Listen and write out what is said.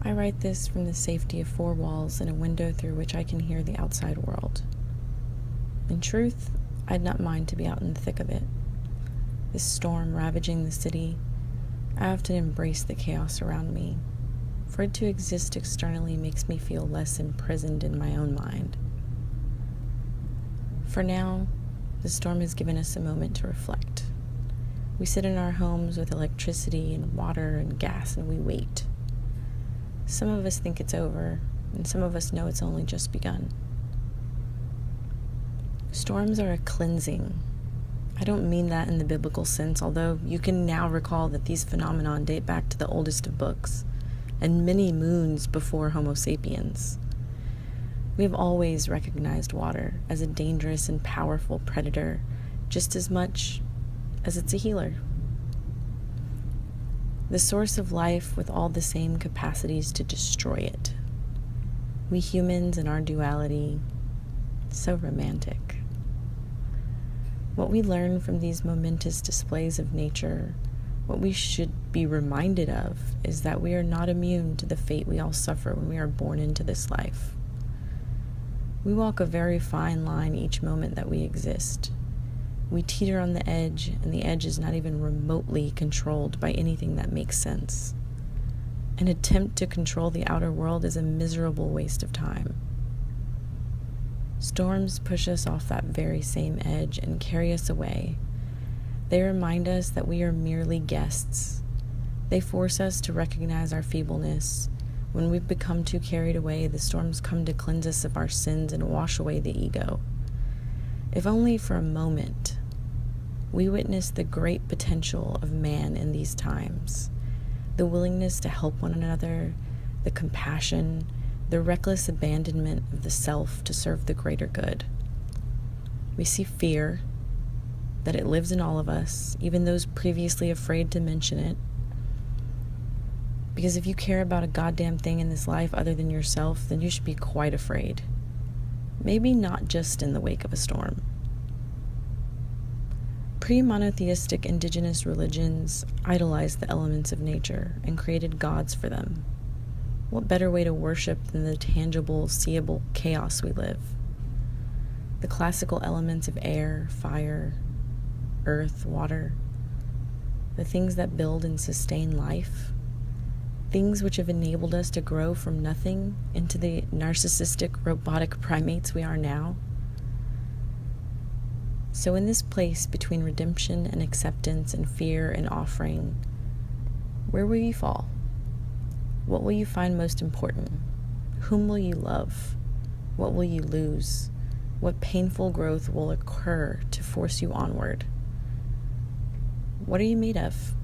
I write this from the safety of four walls and a window through which I can hear the outside world. In truth, I'd not mind to be out in the thick of it. This storm ravaging the city, I often embrace the chaos around me. For it to exist externally makes me feel less imprisoned in my own mind. For now, the storm has given us a moment to reflect. We sit in our homes with electricity and water and gas and we wait. Some of us think it's over, and some of us know it's only just begun. Storms are a cleansing. I don't mean that in the biblical sense, although you can now recall that these phenomena date back to the oldest of books, and many moons before Homo sapiens. We have always recognized water as a dangerous and powerful predator, just as much as it's a healer. The source of life with all the same capacities to destroy it. We humans in our duality, so romantic. What we learn from these momentous displays of nature, what we should be reminded of, is that we are not immune to the fate we all suffer when we are born into this life. We walk a very fine line each moment that we exist. We teeter on the edge, and the edge is not even remotely controlled by anything that makes sense. An attempt to control the outer world is a miserable waste of time. Storms push us off that very same edge and carry us away. They remind us that we are merely guests. They force us to recognize our feebleness. When we've become too carried away, the storms come to cleanse us of our sins and wash away the ego. If only for a moment, we witness the great potential of man in these times, the willingness to help one another, the compassion, the reckless abandonment of the self to serve the greater good. We see fear, that it lives in all of us, even those previously afraid to mention it. Because if you care about a goddamn thing in this life other than yourself, then you should be quite afraid. Maybe not just in the wake of a storm. Pre-monotheistic indigenous religions idolized the elements of nature and created gods for them. What better way to worship than the tangible, seeable chaos we live? The classical elements of air, fire, earth, water, the things that build and sustain life, things which have enabled us to grow from nothing into the narcissistic, robotic primates we are now. So in this place between redemption and acceptance and fear and offering, where will you fall? What will you find most important? Whom will you love? What will you lose? What painful growth will occur to force you onward? What are you made of?